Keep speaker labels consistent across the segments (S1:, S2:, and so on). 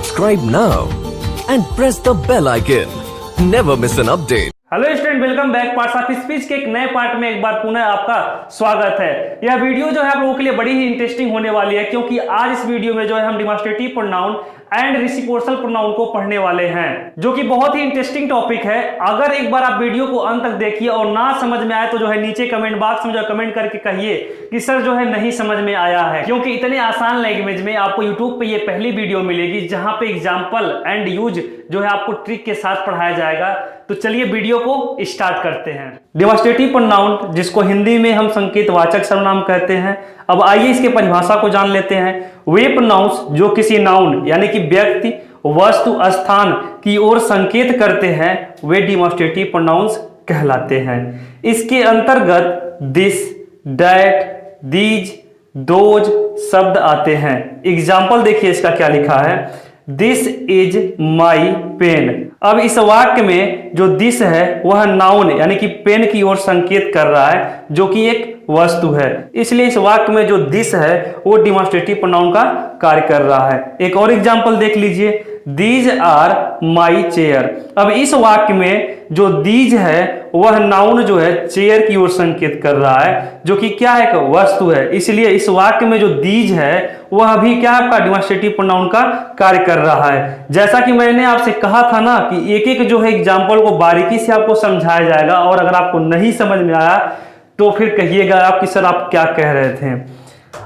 S1: Subscribe now and press the bell icon. Never miss an update.
S2: Hello student, welcome back. Parts of speech के एक नए part में एक बार पुनः आपका स्वागत है। यह वीडियो जो है आप लोगों के लिए बड़ी ही इंटरेस्टिंग होने वाली है, क्योंकि आज इस वीडियो में जो है हम demonstrative pronoun and reciprocal pronoun को पढ़ने वाले हैं, जो कि बहुत ही इंटरेस्टिंग टॉपिक है। अगर एक बार आप वीडियो को अंत तक देखिए और ना समझ में आए तो जो है नीचे कमेंट बॉक्स में जो कमेंट करके कहिए कि सर जो है नहीं समझ में आया है, क्योंकि इतने आसान लैंग्वेज में आपको यूट्यूब पे ये पहली वीडियो मिलेगी जहां पे एग्जाम्पल एंड यूज जो है आपको ट्रिक के साथ पढ़ाया जाएगा। तो चलिए वीडियो को स्टार्ट करते हैं। डिमॉन्स्ट्रेटिव प्रोनाउन, जिसको हिंदी में हम संकेतवाचक सर्वनाम कहते हैं। अब आइए इसके परिभाषा को जान लेते हैं। वे प्रोनाउंस जो किसी नाउन यानी कि व्यक्ति, वस्तु, स्थान की ओर संकेत करते हैं वे डिमॉन्स्ट्रेटिव प्रोनाउंस कहलाते हैं। इसके अंतर्गत दिस, दैट, दीज, दोज शब्द आते हैं। एग्जाम्पल देखिए इसका क्या लिखा है। This is my pen. अब इस वाक्य में जो दिस है वह नाउन यानी कि पेन की ओर संकेत कर रहा है, जो कि एक वस्तु है। इसलिए इस वाक्य में जो दिस है वो डिमॉन्स्ट्रेटिव प्रोनाउन का कार्य कर रहा है। एक और एग्जांपल देख लीजिए। These are my chair. अब इस वाक्य में जो दीज है वह नाउन जो है चेयर की ओर संकेत कर रहा है, जो कि क्या है, एक वस्तु है। इसलिए इस वाक्य में जो दीज है वह भी क्या आपका डिमॉन्स्ट्रेटिव प्रोनाउन का कार्य कर रहा है। जैसा कि मैंने आपसे कहा था ना कि एक एक जो है एग्जाम्पल को बारीकी से आपको समझाया जाएगा, और अगर आपको नहीं समझ में आया तो फिर कहिएगा आप कि सर आप क्या कह रहे थे।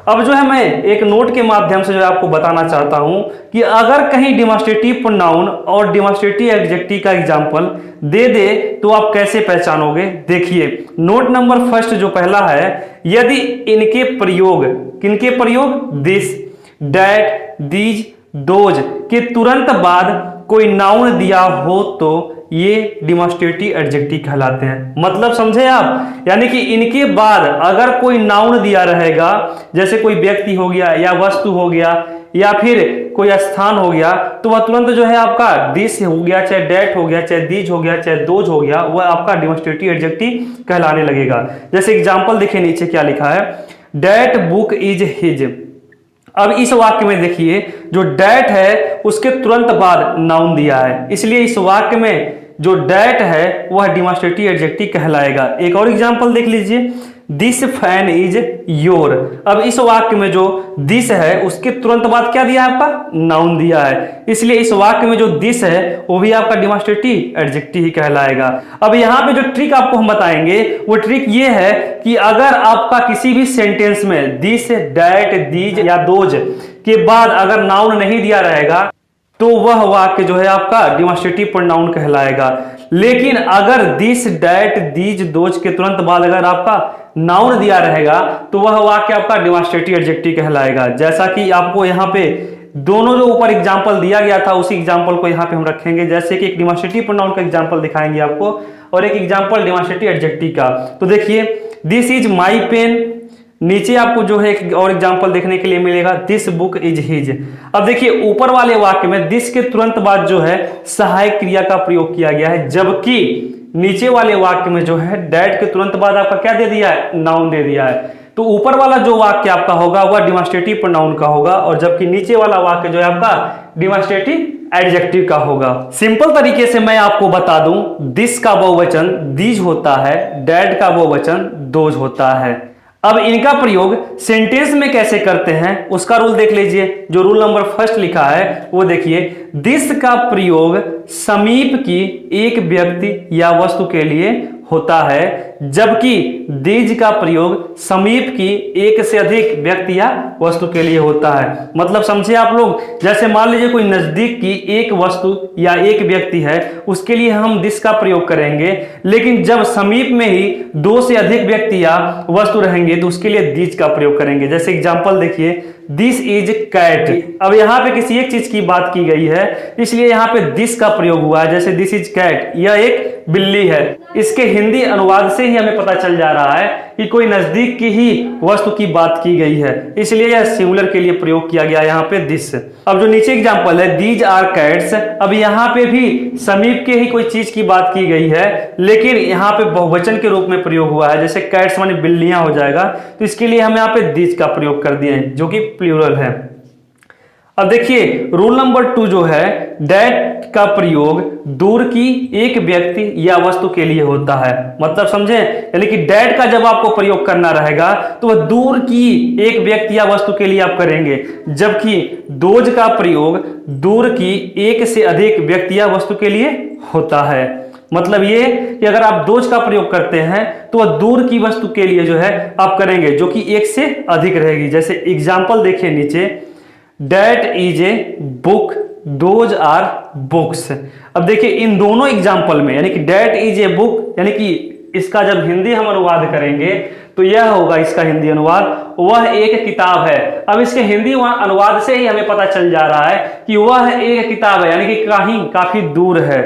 S2: अब जो है मैं एक नोट के माध्यम से जो है आपको बताना चाहता हूं कि अगर कहीं डिमॉन्स्ट्रेटिव प्रोनाउन और डिमॉन्स्ट्रेटिव एडजेक्टिव का एग्जांपल दे दे तो आप कैसे पहचानोगे। देखिए नोट नंबर फर्स्ट जो पहला है, यदि इनके प्रयोग, किनके प्रयोग, दिस, दैट, दीज, दोज के तुरंत बाद कोई नाउन दिया हो तो ये डिमॉन्स्ट्रेटिव एडजेक्टिव कहलाते हैं। मतलब समझे आप, यानी कि इनके बाद अगर कोई नाउन दिया रहेगा, जैसे कोई व्यक्ति हो गया या वस्तु हो गया या फिर कोई स्थान हो गया, तो वह तुरंत जो है आपका दिस हो गया, चाहे डेट हो गया, चाहे दीज हो गया, चाहे दोज हो गया, वह आपका डिमॉन्स्ट्रेटिव एडजेक्टिव कहलाने लगेगा। जैसे एग्जाम्पल देखिए नीचे क्या लिखा है। That book is his. अब इस वाक्य में देखिए जो डेट है उसके तुरंत बाद नाउन दिया है, इसलिए इस वाक्य में जो डेट है वह डिमॉन्स्ट्रेटिव एडजेक्टिव कहलाएगा। एक और एग्जांपल देख लीजिए। This fan is your. अब इस वाक्य में जो दिस है उसके तुरंत बाद क्या दिया है, आपका नाउन दिया है, इसलिए इस वाक्य में जो दिस है वो भी आपका डिमॉन्स्ट्रेटिव एडजेक्टिव ही कहलाएगा। अब यहाँ पे जो ट्रिक आपको हम बताएंगे वो ट्रिक ये है कि अगर आपका किसी भी सेंटेंस में दिस, दैट, दीज या दोज के बाद अगर नाउन नहीं दिया रहेगा तो वह वाक्य जो है आपका डिमॉन्स्ट्रेटिव प्रोनाउन कहलाएगा। लेकिन अगर दिस, दैट, दीज, दोज के तुरंत बाद अगर आपका नाउन दिया रहेगा तो वह वाक्य आपका डिमॉन्स्ट्रेटिव एडजेक्टिव कहलाएगा। जैसा कि आपको यहाँ पे दोनों जो ऊपर एग्जांपल दिया गया था उसी एग्जांपल को यहाँ पे हम रखेंगे। जैसे कि एक डिमॉन्स्ट्रेटिव प्रोनाउन का एग्जांपल दिखाएंगे आपको और एक एग्जांपल डिमॉन्स्ट्रेटिव एडजेक्टिव का। तो देखिए दिस इज माई पेन। नीचे आपको जो है एक और एग्जांपल देखने के लिए मिलेगा, दिस बुक इज हिज। अब देखिए ऊपर वाले वाक्य में दिस के तुरंत बाद जो है सहायक क्रिया का प्रयोग किया गया है, जबकि नीचे वाले वाक्य में जो है दैट के तुरंत बाद आपका क्या दे दिया है, नाउन दे दिया है। तो ऊपर वाला जो वाक्य आपका होगा वह डिमॉन्स्ट्रेटिव प्रोनाउन का होगा, और जबकि नीचे वाला वाक्य जो है आपका डिमॉन्स्ट्रेटिव एडजेक्टिव का होगा। सिंपल तरीके से मैं आपको बता दूं, दिस का बहुवचन दीज होता है, दैट का बहुवचन दोज होता है। अब इनका प्रयोग सेंटेंस में कैसे करते हैं उसका रूल देख लीजिए। जो रूल नंबर फर्स्ट लिखा है वो देखिए। दिस का प्रयोग समीप की एक व्यक्ति या वस्तु के लिए होता है, जबकि दीज का प्रयोग समीप की एक से अधिक व्यक्ति या वस्तु के लिए होता है। मतलब समझे आप लोग, जैसे मान लीजिए कोई नजदीक की एक वस्तु या एक व्यक्ति है, उसके लिए हम दिस का प्रयोग करेंगे, लेकिन जब समीप में ही दो से अधिक व्यक्ति या वस्तु रहेंगे तो उसके लिए दीज का प्रयोग करेंगे। जैसे एग्जाम्पल देखिए, दिस इज कैट। अब यहाँ पे किसी एक चीज की बात की गई है, इसलिए यहाँ पे दिस का प्रयोग हुआ है। जैसे दिस इज कैट, यह एक बिल्ली है। इसके हिंदी अनुवाद से ही हमें पता चल जा रहा है कि कोई नजदीक की ही वस्तु की बात की गई है, इसलिए यह सिंगुलर के लिए प्रयोग किया गया यहाँ पे दिस। अब जो नीचे एग्जांपल है दीज आर कैट्स, अब यहाँ पे भी समीप के ही कोई चीज की बात की गई है, लेकिन यहाँ पे बहुवचन के रूप में प्रयोग हुआ है। जैसे कैट्स माने बिल्लियां हो जाएगा, तो इसके लिए हम यहाँ पे दीज का प्रयोग कर दिए हैं जो कि प्लूरल है। अब देखिए रूल नंबर 2 जो है, दैट का प्रयोग दूर की एक व्यक्ति या वस्तु के लिए होता है। मतलब समझे, यानी कि दैट का जब आपको प्रयोग करना रहेगा तो वह दूर की एक व्यक्ति या वस्तु के लिए आप करेंगे, जबकि दोज का प्रयोग दूर की एक से अधिक व्यक्ति या वस्तु के लिए होता है। मतलब ये कि अगर आप दोज का प्रयोग करते हैं तो वह दूर की वस्तु के लिए जो है आप करेंगे, जो कि एक से अधिक रहेगी। जैसे एग्जाम्पल देखिए नीचे, That is a book, those are books। अब देखिए इन दोनों एग्जाम्पल में, यानी कि that is a book, यानी कि इसका जब हिंदी हम अनुवाद करेंगे तो यह होगा इसका हिंदी अनुवाद, वह एक किताब है। अब इसके हिंदी अनुवाद से ही हमें पता चल जा रहा है कि वह एक किताब है, यानी कि कहीं काफी दूर है।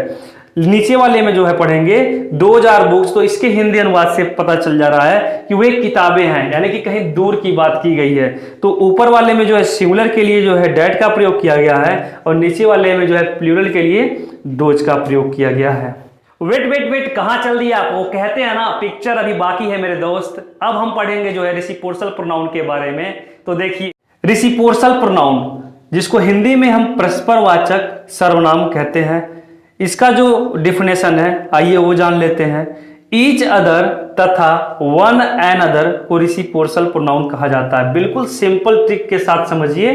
S2: नीचे वाले में जो है पढ़ेंगे 2000 बुक्स, तो इसके हिंदी अनुवाद से पता चल जा रहा है कि वे किताबें हैं, यानी कि कहीं दूर की बात की गई है। तो ऊपर वाले में जो है सिंगुलर के लिए जो है डैट का प्रयोग किया गया है, और नीचे वाले में जो है प्लूरल के लिए दोज का प्रयोग किया गया है। वेट कहाँ चल दिया आप? वो कहते हैं ना पिक्चर अभी बाकी है मेरे दोस्त। अब हम पढ़ेंगे जो है रिसिप्रोकल प्रोनाउन के बारे में। तो देखिए रिसिप्रोकल प्रोनाउन, जिसको हिंदी में हम परस्परवाचक सर्वनाम कहते हैं, इसका जो डिफिनेशन है आइए वो जान लेते हैं। ईच अदर तथा वन एन अदर को रिसिप्रोकल प्रोनाउन कहा जाता है। बिल्कुल सिंपल ट्रिक के साथ समझिए,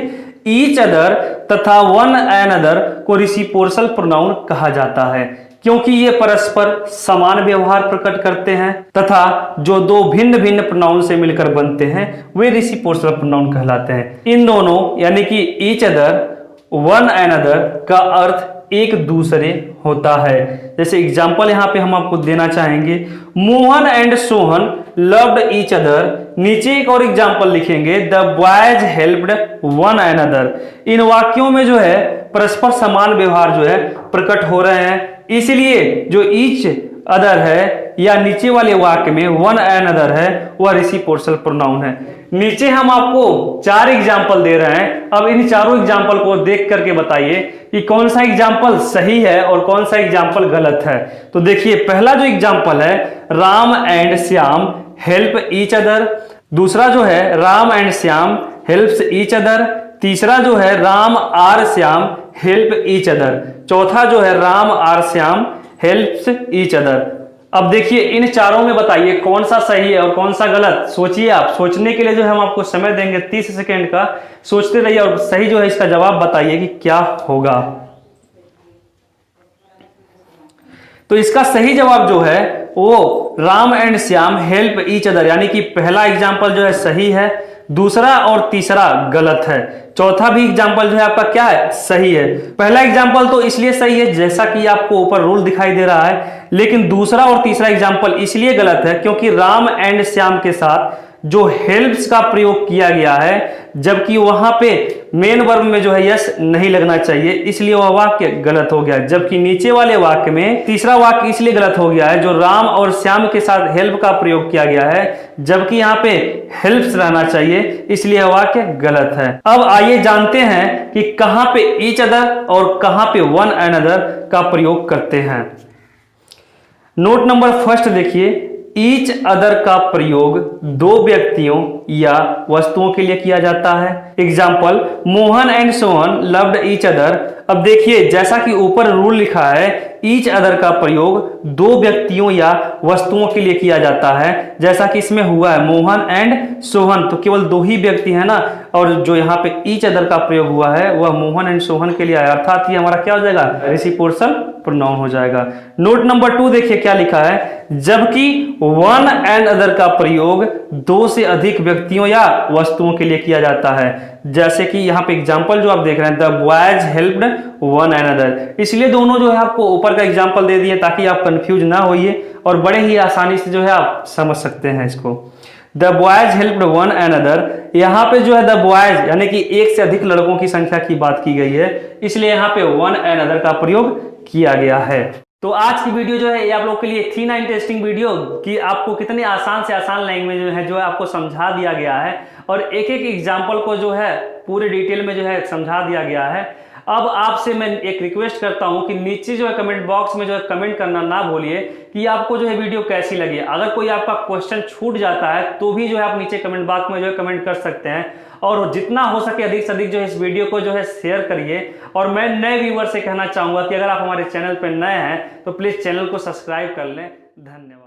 S2: ईच अदर तथा वन एन अदर को रिसिप्रोकल प्रोनाउन कहा जाता है, क्योंकि ये परस्पर समान व्यवहार प्रकट करते हैं तथा जो दो भिन्न भिन्न प्रोनाउन से मिलकर बनते हैं वे रिसिप्रोकल प्रोनाउन कहलाते हैं। इन दोनों यानी कि each other, one another का अर्थ एक दूसरे होता है। जैसे एग्जाम्पल यहाँ पे हम आपको देना चाहेंगे, Mohan and Sohan loved each other. नीचे एक और एग्जाम्पल लिखेंगे, the boys helped one another. इन वाक्यों में जो है परस्पर समान व्यवहार जो है प्रकट हो रहे हैं, इसलिए जो ईच अदर है या नीचे वाले वाक्य में वन एन अदर है वह रिसिप्रोकल प्रोनाउन है। नीचे हम आपको 4 एग्जाम्पल दे रहे हैं। अब इन चारों एग्जाम्पल को देख करके बताइए कि कौन सा एग्जाम्पल सही है और कौन सा एग्जाम्पल गलत है। तो देखिए पहला जो एग्जाम्पल है, Ram and Shyam help each other. दूसरा जो है Ram and Shyam helps each other. तीसरा जो है Ram or Shyam help each other. चौथा जो है Ram or Shyam helps each other. अब देखिए इन चारों में बताइए कौन सा सही है और कौन सा गलत। सोचिए आप, सोचने के लिए जो है हम आपको समय देंगे 30 सेकेंड का, सोचते रहिए और सही जो है इसका जवाब बताइए कि क्या होगा। तो इसका सही जवाब जो है वो Ram and Shyam help each other, यानी कि पहला एग्जाम्पल जो है सही है, दूसरा और तीसरा गलत है, चौथा भी एग्जाम्पल जो है आपका क्या है, सही है। पहला एग्जाम्पल तो इसलिए सही है जैसा कि आपको ऊपर रूल दिखाई दे रहा है, लेकिन दूसरा और तीसरा एग्जाम्पल इसलिए गलत है क्योंकि राम एंड श्याम के साथ जो हेल्प्स का प्रयोग किया गया है, जबकि वहां पे मेन वर्ब में जो है यस नहीं लगना चाहिए, इसलिए वह वाक्य गलत हो गया। जबकि नीचे वाले वाक्य में तीसरा वाक्य इसलिए गलत हो गया है जो राम और श्याम के साथ हेल्प का प्रयोग किया गया है, जबकि यहाँ पे हेल्प्स रहना चाहिए, इसलिए यह वाक्य गलत है। अब आइए जानते हैं कि कहां पे ईच अदर और कहां पे वन एन अदर का प्रयोग करते हैं। नोट नंबर फर्स्ट देखिए, ईच अदर का प्रयोग दो व्यक्तियों या वस्तुओं के लिए किया जाता है। Example, Mohan and Sohan loved each other. अब देखिए जैसा कि ऊपर रूल लिखा है, ईच अदर का प्रयोग दो व्यक्तियों या वस्तुओं के लिए किया जाता है, जैसा कि इसमें हुआ है मोहन एंड सोहन, तो केवल दो ही व्यक्ति है ना, और जो यहाँ पे ईच अदर का प्रयोग हुआ है वह मोहन एंड सोहन के लिए आया, अर्थात ये हमारा क्या हो जाएगा, रेसिप्रोकल प्रोनाउन हो जाएगा। नोट नंबर 2 देखिए क्या लिखा है, जबकि वन एंड अदर का प्रयोग दो से अधिक व्यक्तियों या वस्तुओं के लिए किया जाता है, जैसे कि यहाँ पे एग्जाम्पल जो आप देख रहे हैं, the boys helped one and other. इसलिए दोनों जो है आपको ऊपर का एग्जाम्पल दे दिए ताकि आप कंफ्यूज ना होइए और बड़े ही आसानी से जो है आप समझ सकते हैं इसको। The boys helped one and other, यहाँ पे जो है द बॉयज यानी कि एक से अधिक लड़कों की संख्या की बात की गई है, इसलिए यहाँ पे वन एंड अदर का प्रयोग किया गया है। तो आज की वीडियो जो है ये आप लोग के लिए थी ना इंटरेस्टिंग वीडियो, कि आपको कितने आसान से आसान लैंग्वेज में जो है आपको समझा दिया गया है और एक एक एग्जाम्पल को जो है पूरे डिटेल में जो है समझा दिया गया है। अब आपसे मैं एक रिक्वेस्ट करता हूं कि नीचे जो है कमेंट बॉक्स में जो है कमेंट करना ना भूलिए कि आपको जो है वीडियो कैसी लगी। अगर कोई आपका क्वेश्चन छूट जाता है तो भी जो है आप नीचे कमेंट बॉक्स में जो है कमेंट कर सकते हैं, और जितना हो सके अधिक से अधिक जो है इस वीडियो को जो है शेयर करिए। और मैं नए व्यूअर से कहना चाहूंगा कि अगर आप हमारे चैनल पर नए हैं तो प्लीज चैनल को सब्सक्राइब कर लें। धन्यवाद।